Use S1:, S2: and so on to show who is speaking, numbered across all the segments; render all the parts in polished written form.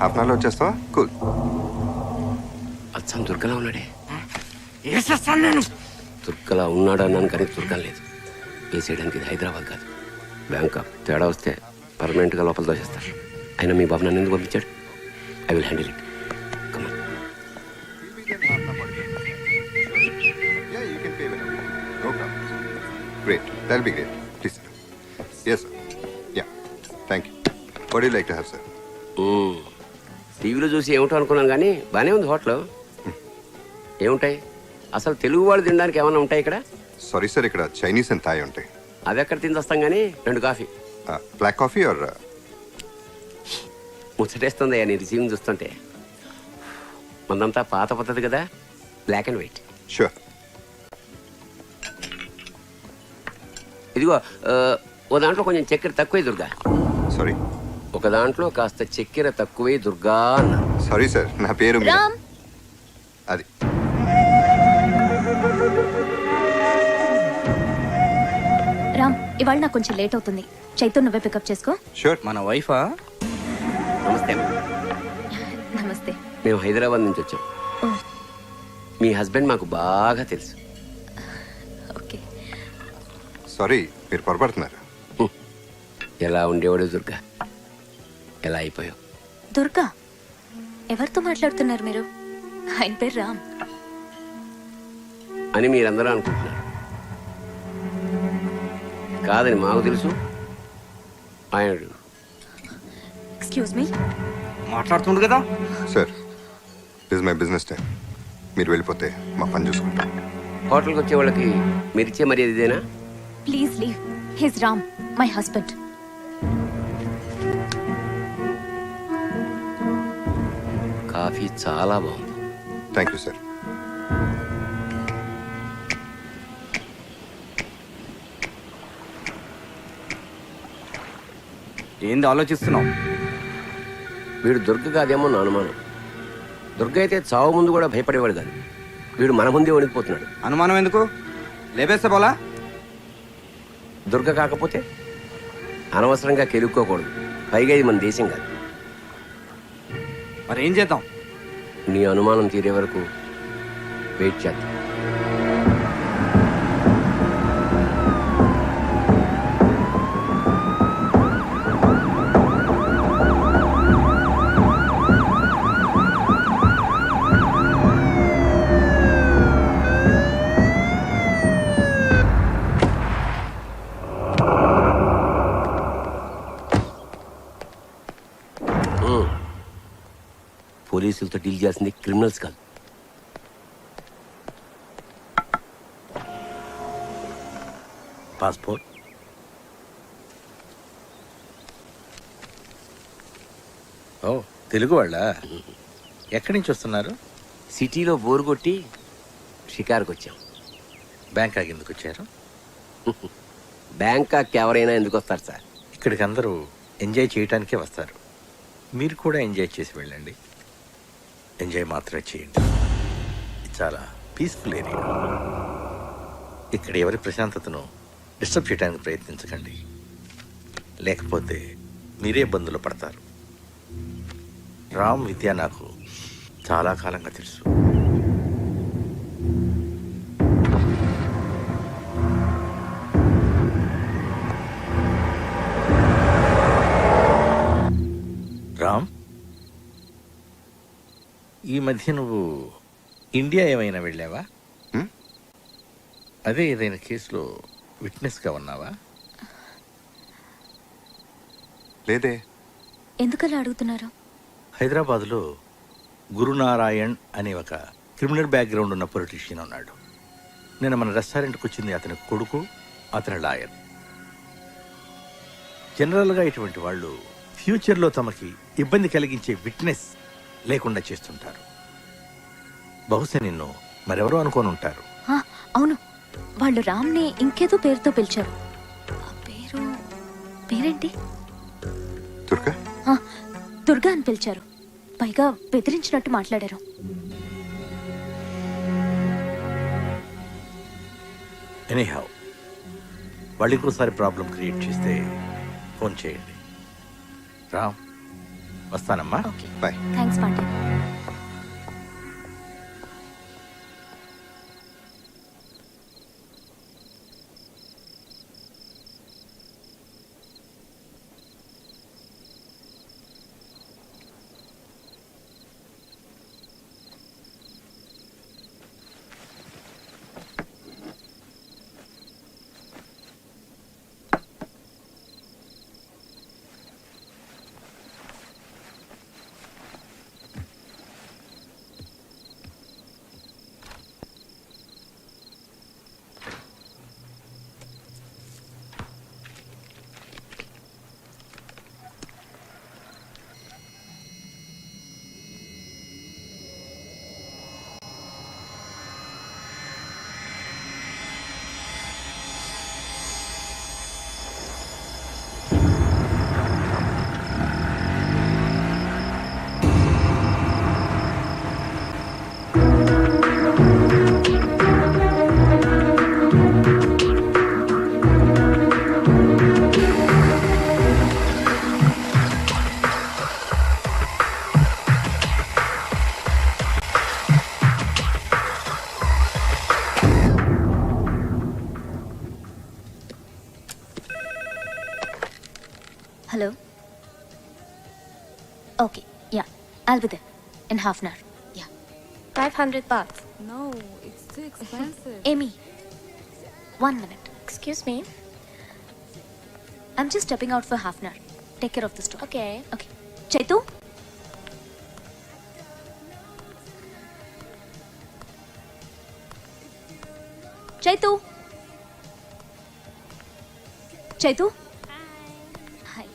S1: Half an అవర్లో వచ్చేస్తావా? Cool.
S2: అచ్చం దుర్గలా ఉన్నాడే.
S3: వేసేస్తాను నేను.
S2: దుర్గలా ఉన్నాడు అన్నాను కానీ దుర్గం లేదు. వేసేయడానికి ఇది హైదరాబాద్ కాదు, బ్యాంకాక్. తేడా వస్తే పర్మనెంట్గా లోపల దోచేస్తారు. అయినా మీ బాబు నన్ను ఎందుకు పంపించాడు? I will handle it. Come on.
S1: Yeah, you can pay whenever. No problem. Great. That'll be great. Please. Yes, sir. Yeah. Thank you. What do you like to have, sir?
S2: టీవీలో చూసి ఏమిటో అనుకున్నాను కానీ బాగానే ఉంది హోటల్. ఏముంటాయి అసలు? తెలుగు వాళ్ళు తినడానికి ఏమైనా ఉంటాయి ఇక్కడ?
S1: సారీ సార్, ఇక్కడ చైనీస్ అండ్ థాయ్ ఉంటాయి.
S2: అది ఎక్కడ తిని వస్తాం కానీ 2 కాఫీ.
S1: Black coffee or?
S2: ముచ్చటేస్తుంది నీ రిసీవింగ్ చూస్తుంటే. మందంతా పాత పద్ధతి కదా, బ్లాక్ అండ్ వైట్.
S1: షూర్.
S2: ఇదిగో ఓ దాంట్లో కొంచెం చక్కెర తక్కువే దుర్గా.
S1: సారీ.
S2: ఒక దాంట్లో కాస్త చక్కెర తక్కువే దుర్గా అన్న.
S1: సారీ సార్, నా పేరు
S4: రామ్.
S1: అది.
S4: రామ్, ఇవాళ నాకు కొంచెం లేట్ అవుతుంది. చైతన్య నువ్వే పికప్ చేసుకో.
S1: షూర్.
S3: మన వైఫా?
S2: నమస్తే.
S4: నమస్తే.
S2: మేము హైదరాబాద్ నుంచి వచ్చాం.
S4: ఓ,
S2: మీ హస్బెండ్ మాకు బాగా తెలుసు.
S4: ఓకే.
S1: సారీ, మీరు పొరపడుతున్నారు.
S2: ఎలా ఉండేవాడు దుర్గా, ఎలా అయిపోయావు?
S4: దుర్గా? ఎవరితో మాట్లాడుతున్నారు మీరు? ఆయన పేరు రామ్
S2: అని మీరందరూ అనుకుంటున్నారు. కాదని మాకు తెలుసు. ఆయన
S4: ఎక్స్క్యూజ్ మీ.
S3: మాట్లాడుతుండు కదా.
S1: Sir, this my business time. మీరు వెళ్ళిపోతే మా పని చూసుకుంటాం.
S2: హోటల్కి వచ్చే వాళ్ళకి మీరిచ్చే మర్యాద ఇదేనా?
S4: Please leave. His Ram, my husband.
S2: Coffee చాలా బాగుంది.
S1: Thank you sir.
S3: ఏంది ఆలోచిస్తున్నావు?
S2: వీడు దుర్గ కాదేమో నా అనుమానం. దుర్గ అయితే చావు ముందు కూడా భయపడేవాడు కాదు. వీడు మన ముందే వణికిపోతున్నాడు.
S3: అనుమానం ఎందుకు? లేపేస్తే పోలా.
S2: దుర్గ కాకపోతే అనవసరంగా కెలుక్కోకూడదు. పైగా ఇది మన దేశం కాదు.
S3: మరి ఏం చేద్దాం?
S2: నీ అనుమానం తీరే వరకు వెయిట్ చేద్దాం. పోలీసులతో డీల్ చేయాల్సింది క్రిమినల్స్ కాదు. పాస్పోర్ట్,
S5: ఓ తెలుగు వాళ్ళ? ఎక్కడి నుంచి వస్తున్నారు?
S2: సిటీలో బోరు కొట్టి షికార్కి వచ్చాం.
S5: బ్యాంకాక్ ఎందుకు వచ్చారు?
S2: బ్యాంకాక్ ఎవరైనా ఎందుకు వస్తారు సార్?
S5: ఇక్కడికి అందరూ ఎంజాయ్ చేయడానికే వస్తారు. మీరు కూడా ఎంజాయ్ చేసి వెళ్ళండి. ఎంజాయ్ మాత్రమే చేయండి. ఇది చాలా పీస్ఫుల్ ఏరియా. ఇక్కడ ఎవరి ప్రశాంతతను డిస్టర్బ్ చేయడానికి ప్రయత్నించకండి, లేకపోతే మీరే ఇబ్బందులు పడతారు. రామ్ విద్య నాకు చాలా కాలంగా తెలుసు. రామ్, ఈ మధ్య నువ్వు ఇండియా ఏమైనా వెళ్ళావా? అదే ఏదైనా కేసులో విట్నెస్గా ఉన్నావా?
S1: లేదే.
S4: ఎందుకలా అడుగుతున్నారు?
S5: హైదరాబాద్లో గురునారాయణ్ అనే ఒక క్రిమినల్ బ్యాక్గ్రౌండ్ ఉన్న పొలిటీషియన్ ఉన్నాడు. నేను మన రెస్టారెంట్కి వచ్చింది అతని కొడుకు, అతని లాయర్. జనరల్గా ఇటువంటి వాళ్ళు ఫ్యూచర్లో తమకి ఇబ్బంది కలిగించే విట్నెస్ లేకుండా చేస్తుంటారు. బహుశా నిన్ను మరెవరో అనుకోని ఉంటారు.
S4: అవును, వాళ్ళు రామ్ని ఇంకేదో పేరుతో పిలిచారు. పేరేంటి?
S1: దుర్గా.
S4: దుర్గా అని పిలిచారు. పైగా బెదిరించినట్టు మాట్లాడారు.
S5: ఎనీహౌ, వాళ్ళు ఇంకోసారి ప్రాబ్లం క్రియేట్ చేస్తే ఫోన్ చేయండి. రామ్, వస్తానమ్మా.
S4: Okay
S1: bye.
S4: Thanks Pandya. Hello. Okay, yeah. I'll be there in half an hour. Yeah. 500 baht.
S6: No, it's too expensive.
S4: Amy, 1 minute. Excuse me. I'm just stepping out for half an hour. Take care of the store. Okay. Okay. Chaitu? Chaitu? Chaitu? Hi.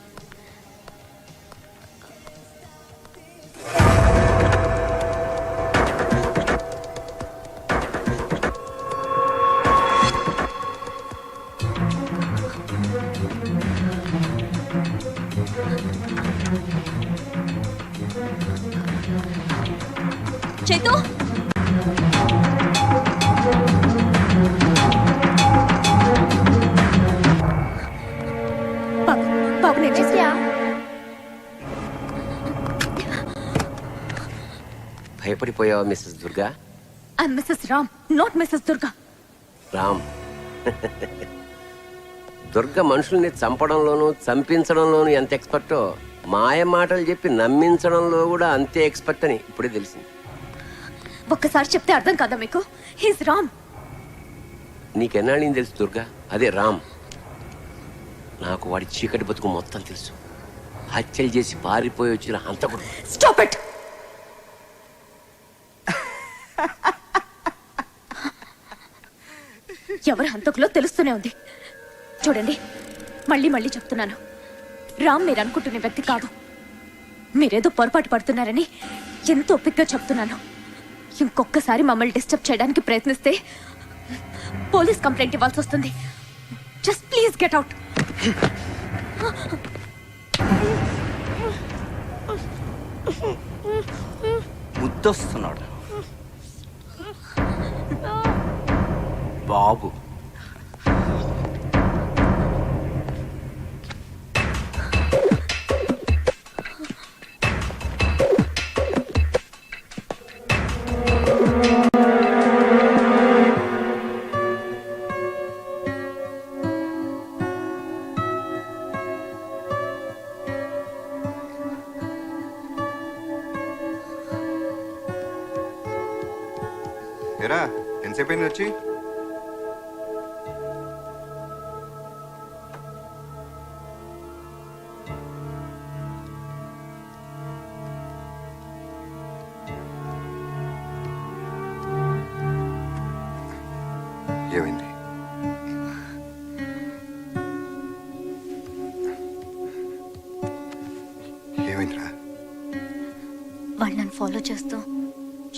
S4: Chaitu? Babu నేను చేసా.
S2: భయపడిపోయావా Mrs Durga?
S4: I'm Mrs. Ram, not Mrs. Durga.
S2: Ram. Durga మనుషుల్ని చంపడంలోనూ చంపించడంలోనూ ఎంత ఎక్స్పర్టో మాయ మాటలు చెప్పి నమ్మించడంలో కూడా అంతే ఎక్స్పర్ట్ అని ఇప్పుడే తెలిసింది.
S4: ఒక్కసారి చెప్తే అర్థం కాదా మీకు? హీస్ రామ్.
S2: నీకెన్నాళ్ళని తెలుసు దుర్గా? అదే రామ్. నాకు వాడి చీకటి బతుకు మొత్తం తెలుసు. హత్యలు చేసి పారిపోయి వచ్చిన హంతకుడు.
S4: Stop it. ఎవరి హంతకులో తెలుస్తూనే ఉంది. చూడండి, మళ్ళీ మళ్ళీ చెప్తున్నాను, రామ్ మీరు అనుకుంటున్న వ్యక్తి కాదు. మీరేదో పొరపాటు పడుతున్నారని ఎంతో ఓపికగా చెప్తున్నాను. ఇంకొకసారి మమ్మల్ని డిస్టర్బ్ చేయడానికి ప్రయత్నిస్తే పోలీస్ కంప్లైంట్ ఇవ్వాల్సి వస్తుంది. Just please get out.
S3: ముద్దొస్తున్నాడు బాబు.
S1: ఎరా ఎంతసేపు అయింది వచ్చి? ఏమైంది? ఏమైందిరా?
S4: వాళ్ళు నన్ను ఫాలో చేస్తూ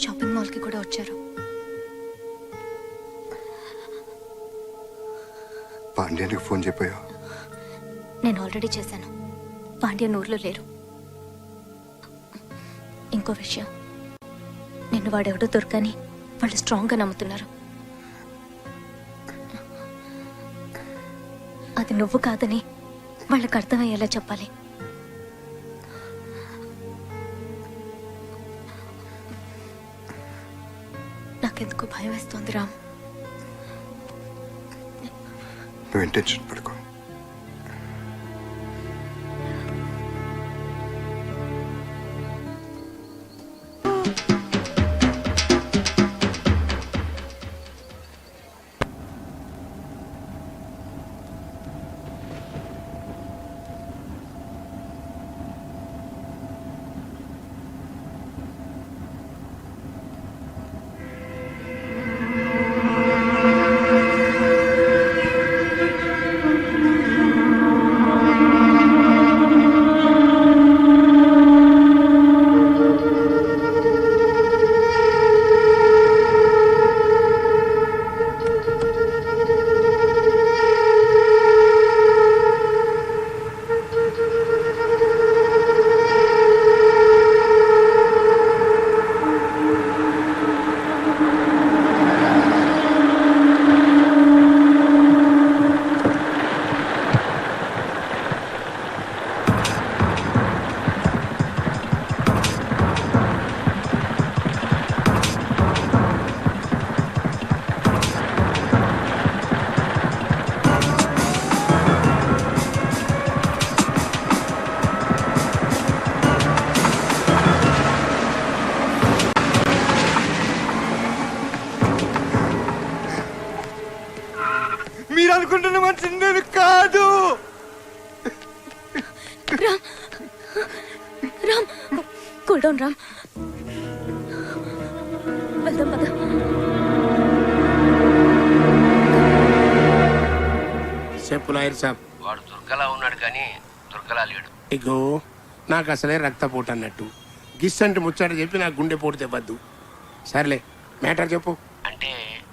S4: షాపింగ్ మాల్కి కూడా వచ్చారు.
S1: పాండ్యానికి ఫోన్ చెప్పాయో?
S4: నేను ఆల్రెడీ చేశాను. పాండ్యన్ ఊర్లో లేరు. ఇంకో విషయం, నిన్ను వాడెవడో దొరకని వాళ్ళు స్ట్రాంగ్గా నమ్ముతున్నారు. అది నువ్వు కాదని వాళ్ళకి అర్థమయ్యేలా చెప్పాలి. నాకెందుకో భయం వేస్తోంది రామ్.
S1: నువ్వు టెన్షన్ పడుకో. మీరు అనుకుంటున్న మనిషి నేను కాదు.
S4: Ram Ram cool down Ram. వెళ్దాం పద.
S7: చెప్పు లాయర్ సాబ్.
S2: వాడు దుర్గలా ఉన్నాడు కానీ దుర్గలా లేడు.
S7: ఇగో నాకు అసలే రక్తపోటు అన్నట్టు గిస్సంటి ముచ్చట చెప్పి నాకు గుండె పోటు తెవ్వద్దు. సర్లే మ్యాటర్ చెప్పు.
S2: అంటే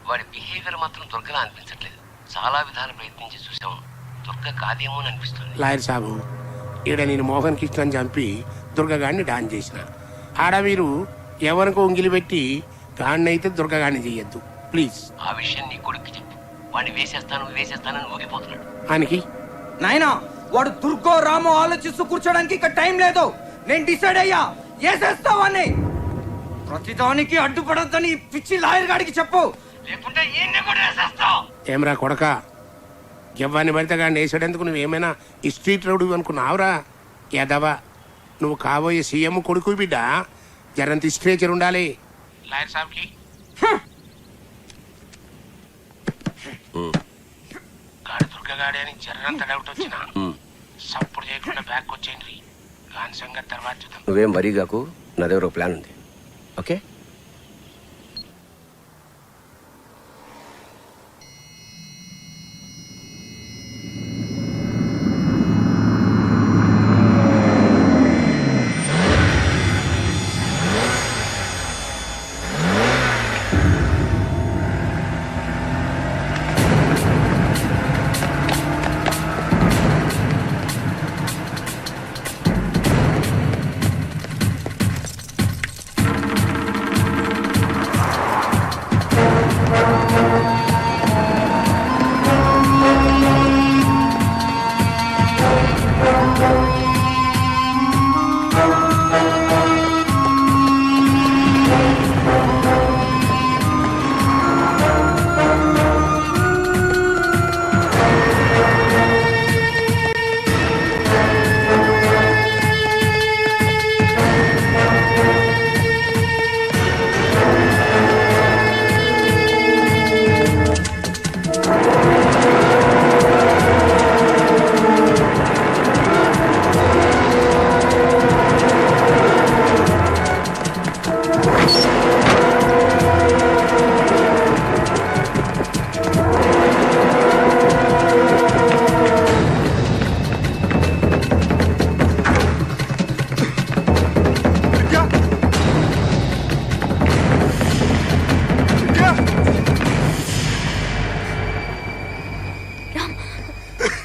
S2: వాడి బిహేవియర్ మాత్రం దుర్గలా అనిపించట్లేదు. చాలా విధాలు ప్రయత్నించి చూసాము, దుర్గ కాదేమో అని అనిపిస్తుంది.
S7: లాయర్ సాబు, ఈడ నేను మోహన్ కృష్ణని చంపి దుర్గగాడిని డాన్ చేసిన. ఆడ మీరు ఎవరికో ఉంగిలి పెట్టి గాడినైతే దుర్గగాడిని చెయ్యొద్దు ప్లీజ్.
S2: ఆ విషయం నీ కొడుక్కి చెప్పు. వాడిని వేసేస్తానని ఊగిపోతున్నాడు.
S7: ఆయనకి
S3: నాయనా వాడు దుర్గో రామో ఆలోచిస్తూ కూర్చోడానికి ఇక్కడ టైం లేదు. నేను డిసైడ్ అయ్యా, వేసేస్తావని. ప్రతిదానికి అడ్డుపడొద్దని పిచ్చి లాయర్ గాడికి చెప్పు, లేకుంటే ఈయన్ని కూడా వేసేస్తావు.
S7: ఏమరా కొడక, ఎవ్వరిని పడితే గాడిని వేసాడేందుకు నువ్వేమైనా ఈ స్ట్రీట్ రౌడీ అనుకున్నావురా? యాదవా, నువ్వు కాబోయే సీఎం కొడుకు బిడ్డ. జరంత స్ట్రేచర్ ఉండాలి. లాయర్ సాబ్కి గాడి దుర్గగాడి అని జర్రంత డౌట్ వచ్చిన సప్పుడు చేయకుండా బ్యాక్ వచ్చేయండి. గాని సంగతి తర్వాత చూద్దాం.
S2: నువ్వేం వరీ కాకు, నా దగ్గర ఒక ప్లాన్ ఉంది. ఓకే?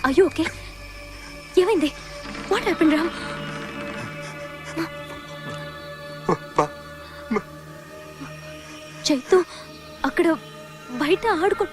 S4: Are you okay? ఏమైంది? What happened, Ram? చైతు అక్కడ బయట ఆడుకో.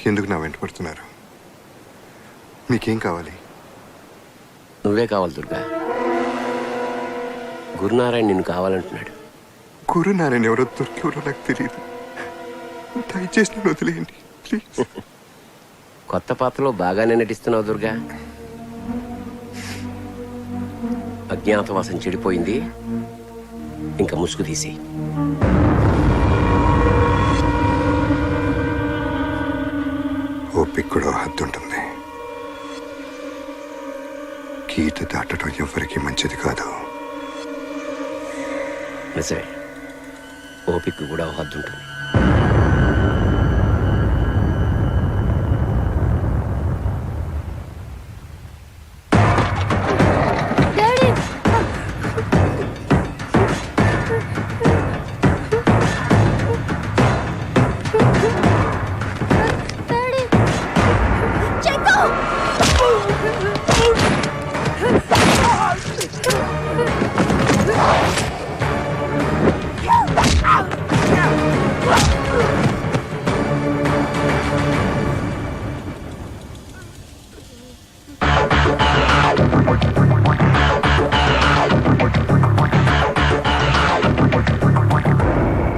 S1: ఎందుకు నా వెంట పడుతున్నారు? మీకేం కావాలి?
S2: నువ్వే కావాలి దుర్గా. గురునారాయణ నిన్ను కావాలంటున్నాడు.
S1: గురు నారాయణ ఎవరో దొరికెవరో నాకు తెలియదు. దయచేసి నన్ను వదిలేయండి ప్లీజ్.
S2: కొత్త పాత్రలో బాగానే నటిస్తున్నావు దుర్గా. అజ్ఞాతవాసం చెడిపోయింది, ఇంకా ముసుగు తీసి.
S1: ఓపిక కూడా హద్దు ఉంటుంది. గీత దాటడం ఎవరికి మంచిది కాదు.
S2: నిజమే, ఓపిక కూడా ఓ హద్దు ఉంటుంది.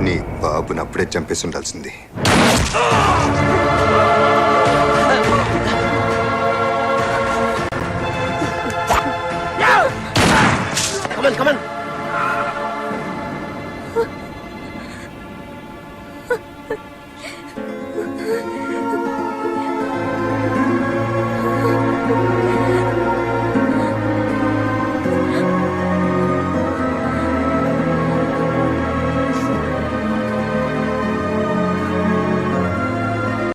S1: నీ బాబుని అప్పుడే చంపేసి ఉండాల్సింది.